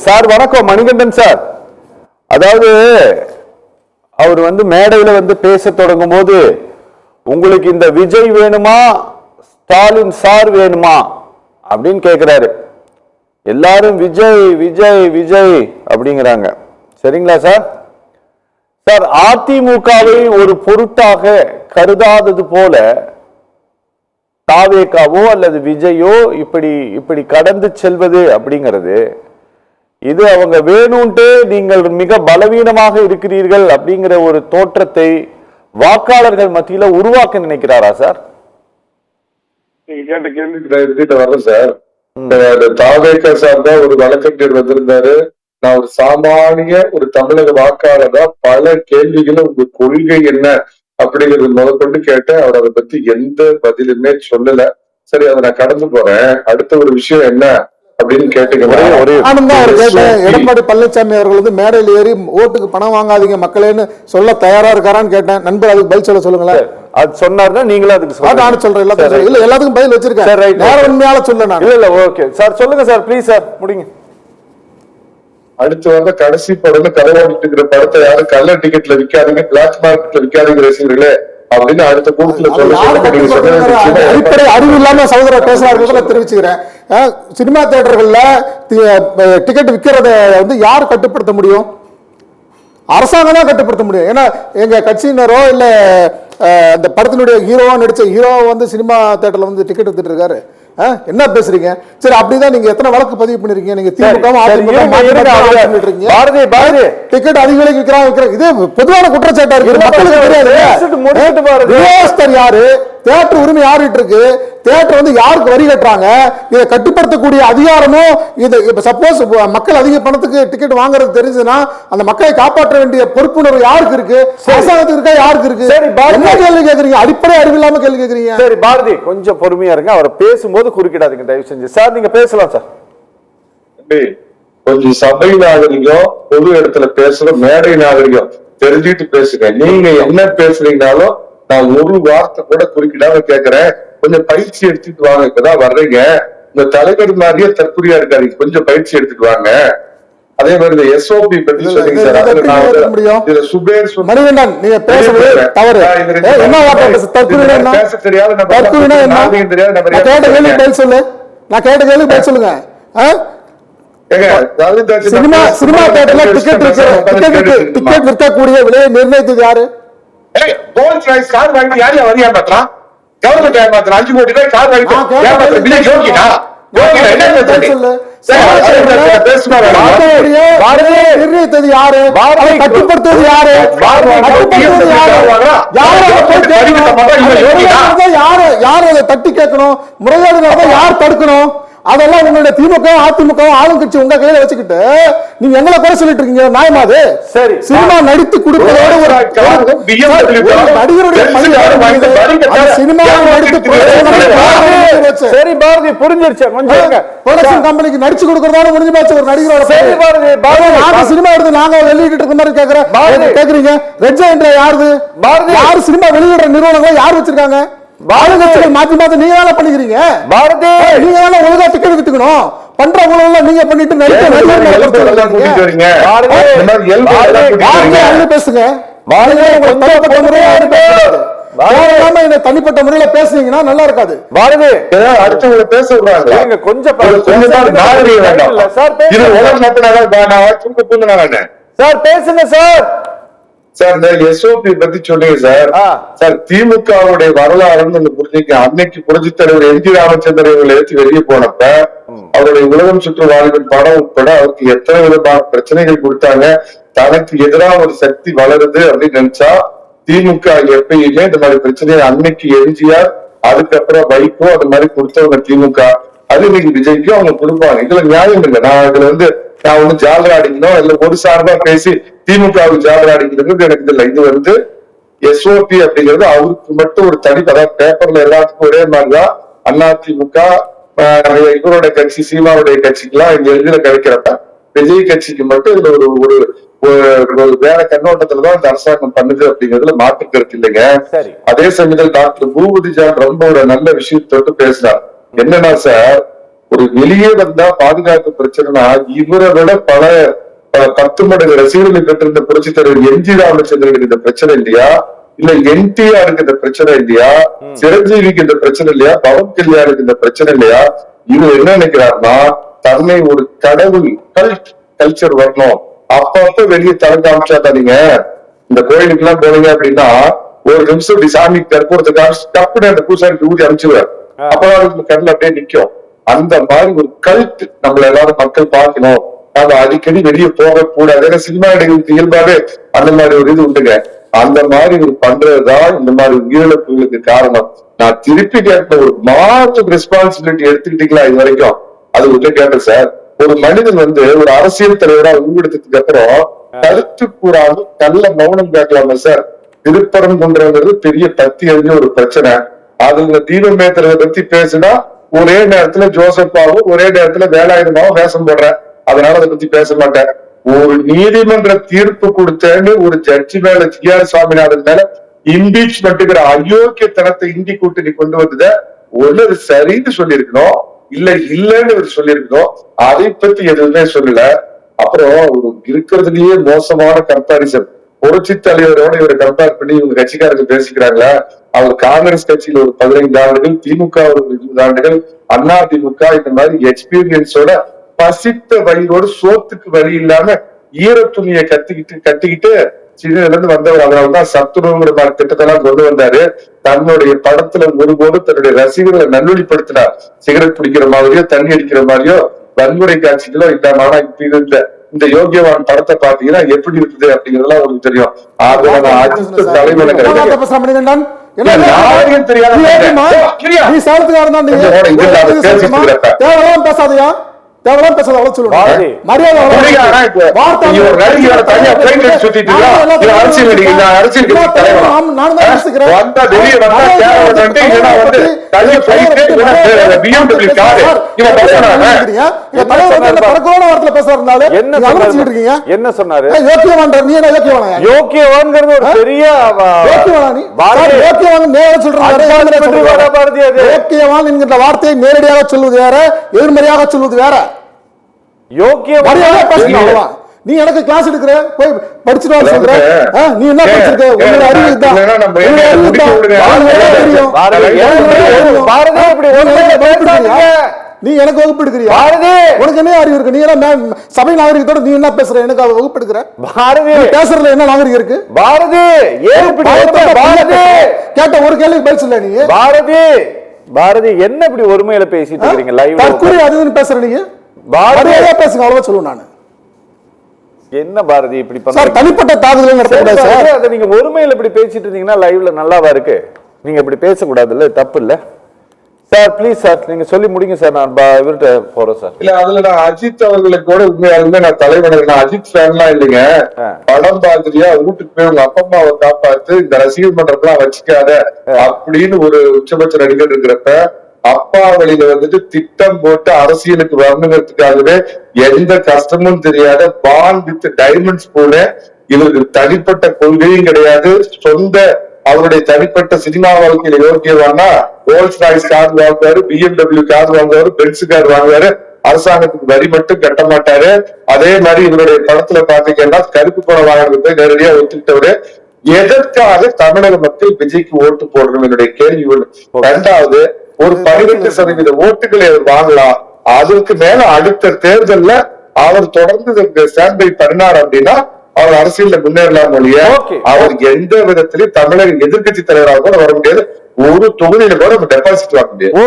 Sir வணக்கம், Manikandan sir. அதாவது அவர் மேடையில பேச தொடங்கும் போது உங்களுக்கு இந்த விஜய் வேணுமா ஸ்டாலின் சார் வேணுமா அப்படின்னு கேட்கிறாரு. எல்லாரும் விஜய் விஜய் விஜய் அப்படிங்கிறாங்க. சரிங்களா சார்? சார், அதிமுகவை ஒரு பொருட்டாக கருதாதது போல தாவேகாவோ அல்லது விஜயோ இப்படி கடந்து செல்வது அப்படிங்கிறது, இது அவங்க வேணும்ட்டு நீங்கள் மிக பலவீனமாக இருக்கிறீர்கள் அப்படிங்கிற ஒரு தோற்றத்தை வாக்காளர்கள் மத்தியில உருவாக்க நினைக்கிறாரா சார்? நீங்க கேட்ட கேள்விக்கு வரேன் சார். தாவேகா சார் தான் ஒரு வழக்கறிஞர் வந்திருந்தாரு. நான் ஒரு சாமானிய ஒரு தமிழக வாக்காளரா பல கேள்விகளை உங்க கொள்கை என்ன அப்படிங்கிறது முதற்கொண்டு கேட்டேன். அவர் அதை பத்தி எந்த பதிலுமே சொல்லல. சரி, அதை நான் கடந்து போறேன். அடுத்த ஒரு விஷயம் என்ன அப்படின்னு எடப்பாடி பழனிசாமி அவர்கள் மேடையில் ஏறி ஓட்டுக்கு பணம் வாங்காதீங்க மக்களேன்னு சொல்ல தயாரா இருக்காரான்னு கேட்டேன். நண்பர் அதுக்கு பதில் சொல்ல சொல்லுங்களேன். அது சொன்னாருன்னா நீங்களும் அதுக்கு நானும் சொல்றேன். இல்ல எல்லாத்துக்கும் பதில் வச்சிருக்கேன். வேற உண்மையால சொல்ல நான் இல்ல ஓகே சார், சொல்லுங்க சார், ப்ளீஸ் சார், முடிங்க. அடுத்து வந்த கடைசி படம் கதவாடிட்டு இருக்கிற படத்தை யாரும் கள்ள டிக்கெட்ல விற்காதீங்க, பிளாக் மார்க்கெட்ல விற்காதீங்க ரசிகர்களே அப்படின்னு அடுத்த கூட்டத்துல அடிப்படை அறிவு இல்லாம சகோதரர் பேசுறாரு தெரிவிச்சுக்கிறேன். சினிமா தியேட்டர்கள்ல டிக்கெட் விற்கிறத யார் கட்டுப்படுத்த முடியும்? அரசாங்கம் தான் கட்டுப்படுத்த முடியும். ஏன்னா எங்க கட்சியினரோ இல்ல அந்த படத்தினுடைய ஹீரோவா நடிச்ச ஹீரோவா சினிமா தியேட்டர்ல டிக்கெட் வித்துட்டு இருக்காரு. என்ன பேசுறீங்க? சரி, அப்படிதான் நீங்க எத்தனை வழக்கு பதிவு பண்ணிருக்கீங்க? நீங்க திமுக டிக்கெட் அதிக விலைக்கு விற்கிறாங்க. இது பொதுவான குற்றச்சாட்டா இருக்கு. மக்களுக்கு தெரியாது யாரு, தியேட்டர் உரிமை யாருட்டு இருக்கு, தியேட்டர் யாருக்கு வரி கட்டுறாங்க, இதை கட்டுப்படுத்தக்கூடிய அதிகாரமும் இது. சப்போஸ் மக்கள் அதிக பணத்துக்கு டிக்கெட் வாங்குறது தெரிஞ்சதுன்னா அந்த மக்களை காப்பாற்ற வேண்டிய பொறுப்புணர்வு யாருக்கு இருக்கு? அரசாங்கத்துக்கு இருக்கா, யாருக்கு இருக்கு? என்ன கேள்வி கேட்கறீங்க? அடிப்படை அறிவு இல்லாம கேள்வி கேட்கறீங்க. சரி பாரதி, கொஞ்சம் பொறுமையா இருங்க. அவர் பேசும்போது குறுக்கிடாதீங்க தயவு செஞ்சு. சார், நீங்க பேசலாம் சார். கொஞ்சம் சபை நாகரிகம், பொது இடத்துல பேசுற மேடை நாகரிகம் தெரிஞ்சுட்டு பேசுங்க. நீங்க என்ன பேசுறீங்கனாலும் நான் ஒரு வார்த்தை கூட குறுக்கிடாம கேட்கிறேன். கொஞ்சம் பயிற்சி எடுத்துட்டு வாங்க. இப்பதான் வர்றீங்க, இந்த தலைவர் மாதிரியே தற்குறியா இருக்காரு. கொஞ்சம் பயிற்சி எடுத்துட்டு வாங்க. அதே மாதிரி இந்த எஸ்ஓபி பத்தி சொன்னீங்க சார். இதுல சுபேர் மணிகண்டன், நீங்க பேசுறது தவறு. என்ன பேச தெரியாது, சொல்லு. நான் கேட்ட கேள்வி பதில் சொல்லுங்க. சினிமா தியேட்டர்ல டிக்கெட் விற்கக்கூடிய விலையை நிர்ணயித்தது யாரு? கார் வாங்கி யார் வரியா மாத்திரம் கவர்மெண்ட் ஏமாத்திரம் 5 கோடி ரூபாய் கார் வாங்கி நிர்ணயித்தது யாரு? கட்டுப்படுத்துவது யாரு? யாரு அதை தட்டி கேட்கணும்? முறைகேடு யார் தடுக்கணும்? அதெல்லாம் உங்களுடைய திமுக அதிமுக ஆளுங்கட்சி உங்க கையில வச்சுக்கிட்டு நீங்க எங்களை குறை சொல்லிட்டு இருக்கீங்க. நியாயமா அது? சரி, சினிமா நடித்து கொடுப்பதோட ஒரு நடிகருடைய சினிமா நடித்து சரி பாரதி, புரிஞ்சிருச்சு. ப்ரொடக்ஷன் கம்பெனிக்கு நடிச்சு கொடுக்கறதோட முடிஞ்சு போச்சு ஒரு நடிகரோட. நாங்க சினிமா எடுத்து நாங்க வெளியிட்டு இருக்க மாதிரி கேக்குறீங்க. ரெட்ஜா என்ற யாரு? யாரு சினிமா வெளியிடுற நிறுவனங்களை யார் வச்சிருக்காங்க? மாத்தி மாத்தி நீங்க வேலை பண்ணிக்கிறீங்க. பாரதி, நீங்க வேலை ஒழுங்கா டிக்கெட் வித்துக்கணும். பண்ற ஊழல் நீங்க பண்ணிட்டு பேசுங்க. தனிப்பட்ட முறையில பேசுனீங்கன்னா நல்லா இருக்காது. பாரதி, அடுத்தவங்க பேச விடுறாங்க. கொஞ்சம் சார் பேசுங்க சார். சார், இந்த எஸ்ஓபி பத்தி சொன்னீங்க சார். சார், திமுகவுடைய வரலாறுன்னு புரிஞ்சுக்க. அன்னைக்கு புரட்சி தலைவர் எம்ஜி ராமச்சந்திரன் இவங்களை ஏற்றி வெளியே போனப்ப அவருடைய உலகம் சுற்று வாழ்வின் படம் உட்பட அவருக்கு எத்தனை விதமான பிரச்சனைகள் கொடுத்தாங்க. தனக்கு எதிராக ஒரு சக்தி வளருது அப்படின்னு நினைச்சா திமுக எப்பயுமே இந்த மாதிரி பிரச்சனையை அன்னைக்கு எம்ஜிஆர், அதுக்கப்புறம் வைகோ அது மாதிரி கொடுத்தவங்க திமுக. அது இன்னைக்கு விஜய்க்கும் அவங்க கொடுப்பாங்க. இதுல நியாயம் இல்லை. நான் இதுல நான் ஒண்ணு ஜாலரா அடிக்கணும் இல்ல ஒரு சார்பா பேசி திமுகவுக்கு ஜாலரா அடிக்கிறது எனக்கு இல்லை. இது எஸ்ஓபி அப்படிங்கிறது அவருக்கு மட்டும் ஒரு தனி, அதாவது பேப்பர்ல எல்லாத்துக்கும் ஒரே மாதிரிதான். அதிமுக இவருடைய கட்சி சீமாவுடைய கட்சிக்கெல்லாம் இங்க எழுதில கிடைக்கிறப்ப விஜய் கட்சிக்கு மட்டும் இதுல ஒரு வேற கண்ணோட்டத்துலதான் இந்த அரசாங்கம் பண்ணுது அப்படிங்கிறதுல மாற்று கருத்து இல்லைங்க. அதே சமயத்தில் டாக்டர் பூபதி ஜான் ரொம்ப ஒரு நல்ல விஷயத்தோடு பேசுறார். என்னன்னா சார், ஒரு வெளியே வந்தா பாதுகாப்பு பிரச்சனைனா இவரை விட பல 10 மடங்கு ரசிகர்களை பெற்றிருந்த புரட்சி தலைவர் எம்ஜி ராமச்சந்திரனுக்கு இந்த பிரச்சனை இல்லையா, இல்ல என்டிஆருக்கு இந்த பிரச்சனை இல்லையா, சிரஞ்சீவிக்கு இந்த பிரச்சனை இல்லையா, பவன் கல்யாணுக்கு இந்த பிரச்சனை இல்லையா? இவர் என்ன நினைக்கிறாருன்னா தன்னை ஒரு கடவுள் கல்ச்சர் வரணும், அப்பப்ப வெளியே தலை காமிச்சாட்டா. நீங்க இந்த கோயிலுக்கு எல்லாம் போனீங்க அப்படின்னா ஒரு நிமிஷம் இப்படி சாமி கற்பூரத்துக்காக டப்புன்னு அந்த பூசாரிக்கு ஊதி அனுப்பிச்சுவார், அப்பதான் கடல அப்படியே நிக்கும். அந்த மாதிரி ஒரு கல்ட் நம்மள எல்லாரும் மக்கள் பார்க்கணும், நம்ம அடிக்கடி வெளியே போக கூடாது. ஏன்னா சினிமா நடிகர்களுக்கு இயல்பாவே அந்த மாதிரி ஒரு இது உண்டுங்க. அந்த மாதிரி ஒரு பண்றதுதான் இந்த மாதிரி உயிரிழப்புகளுக்கு காரணம். நான் திருப்பி கேட்ட ஒரு மாற்று ரெஸ்பான்சிபிலிட்டி எடுத்துக்கிட்டீங்களா இது வரைக்கும்? அது உள்ள கேட்டேன் சார். ஒரு மனிதன் ஒரு அரசியல் தலைவரா உருவெடுத்ததுக்கு அப்புறம் கருத்து கூறாமல் நல்ல மௌனம் கேட்கலாமா சார்? திருப்பரங்குன்றது பெரிய பத்தி அறிஞ்ச ஒரு பிரச்சனை. அதுல தீபமேத்திரத்தை பத்தி பேசினா ஒரே நேரத்துல ஜோசப்பாவும் ஒரே நேரத்துல வேலாயுதமாவும் வேஷம் போடுறேன், அதனால அதை பத்தி பேச மாட்டேன். ஒரு நீதிமன்ற தீர்ப்பு கொடுத்தேன்னு ஒரு ஜட்ஜி மேல ஜிஆர் சுவாமிநாதன் மேல இம்பீச்மெண்ட்டுங்கிற அயோக்கியத்தனத்தை இந்தி கூட்டணி கொண்டு வந்தத ஒண்ணு சரின்னு சொல்லியிருக்கணும், இல்லன்னு சொல்லியிருக்கணும். அதை பத்தி எதுவுமே சொல்லல. அப்புறம் ஒரு இருக்கிறதுலயே மோசமான கம்பாரிசன், புரட்சி தலைவரோட இவரை கம்பேர் பண்ணி இவங்க கட்சிக்காரங்க பேசிக்கிறாங்களா? அவர் காங்கிரஸ் கட்சியில ஒரு 15 ஆண்டுகள், திமுக ஒரு 20 ஆண்டுகள், அண்ணா திமுக இந்த மாதிரி எக்ஸ்பீரியன்ஸோட பசித்த வழியோடு சோத்துக்கு வழி இல்லாம ஈர துணியை கட்டிக்கிட்டு சின்னதுல இருந்து வந்தவர். அதனாலதான் சத்துணவுங்கிற மாதிரி திட்டத்தெல்லாம் கொண்டு வந்தாரு. தன்னுடைய படத்துல ஒருபோது தன்னுடைய ரசிகர்களை நல்வழிப்படுத்தினார். சிகரெட் பிடிக்கிற மாதிரியோ தண்ணி அடிக்கிற மாதிரியோ வன்முறை காட்சிகளோ இல்லாம. ஆனா இப்ப இந்த யோகியவான் படத்தை பாத்தீங்கன்னா எப்படி இருக்குது அப்படிங்கறதெல்லாம் உங்களுக்கு தெரியும். அதுல அஜித் தலைவன் பேசாதையா என்ன சொன்னாரு? வார்த்தையை நேரடியாக சொல்வது வேற, எதிர்மறையாக சொல்வது வேற. நீ எனக்கு கிளாஸ் எடுக்கிற, போய் படிச்சுட்டு சொல்ற, நீ என்ன படிச்சிருக்க? நீ எனக்கு வகுப்பு எடுக்கிறியா? உனக்கு என்ன அறிவு இருக்கு? நீ என்ன சபை நாகரிகத்தோட நீ என்ன பேசுற? எனக்கு வகுப்பு எடுக்கிற? பேசுறதுல என்ன நாகரிகம் இருக்கு? கேட்ட ஒரு கேள்வி பதில் சொல்ல. நீ பாரதி என்ன இப்படி ஒருமையில பேசிட்டு இருக்கீங்க? லைவ் தற்கொலை அதுன்னு பேசுற. நீங்க பாரதியா பேசுங்க, அவ்வளவா சொல்லுவேன் நானு. என்ன பாரதி இப்படி சார் தனிப்பட்ட தாக்குதல் நடத்தக்கூடாது சார். அதை நீங்க ஒருமையில இப்படி பேசிட்டு இருந்தீங்கன்னா லைவ்ல நல்லாவா இருக்கு? நீங்க இப்படி பேசக்கூடாது இல்ல, தப்பு இல்ல சார். ப்ளீஸ் சார் நீங்க சொல்லி முடிங்க சார். நான் இவர்கிட்ட போறேன் சார். இல்ல அதுல நான் அஜித் அவர்களுக்கு கூட உண்மையாலுமே நான் தலைவனர், நான் அஜித் ஃபேன்லாம் இல்லைங்க. படம் பாத்திரியா வீட்டுக்கு போய் உங்க அப்பா அம்மாவை காப்பாத்து, இந்த ரசிகர் மன்றத்தெல்லாம் வச்சுக்காத அப்படின்னு ஒரு உச்சபட்ச நடிகர் இருக்கிறப்ப அப்பா வழியில திட்டம் போட்டு அரசியலுக்கு வரணுங்கிறதுக்காகவே எந்த கஷ்டமும் தெரியாத பான் வித் டைமண்ட்ஸ் போல இவருக்கு தனிப்பட்ட கொள்கையும் கிடையாது. சொந்த அவருடைய தனிப்பட்ட சினிமா வாழ்க்கையில யோக்கியவானா ரோல்ஸ் ராய்ஸ் கார் வாங்குவாரு, BMW கார் வாங்குவாரு, பென்ஸ் கார் வாங்குவாரு, அரசாங்கத்துக்கு வரி மட்டும் கட்ட மாட்டாரு. அதே மாதிரி இவருடைய படத்துல பாத்தீங்கன்னா கருப்பு பணம் வாங்குறது நேரடியா ஒத்துக்கிட்டவரு. எதற்காக தமிழக மக்கள் விஜய்க்கு ஓட்டு போடணும் என்னுடைய கேள்வி ஒண்ணு. இரண்டாவது, ஒரு 18% ஓட்டுகளை அவர் வாங்கலாம். அதுக்கு மேல அடுத்த தேர்தல்ல அவர் தொடர்ந்து ஸ்டாண்ட் பை பண்ணார் அப்படின்னா அவர் அரசியல்ல முன்னேறலாம் மொழிய. அவர் எந்த விதத்திலையும் தமிழக எதிர்கட்சி தலைவராக கூட வர முடியாது. ஒரு தொகுதியில கூட டெபாசிட் வாங்க முடியாது.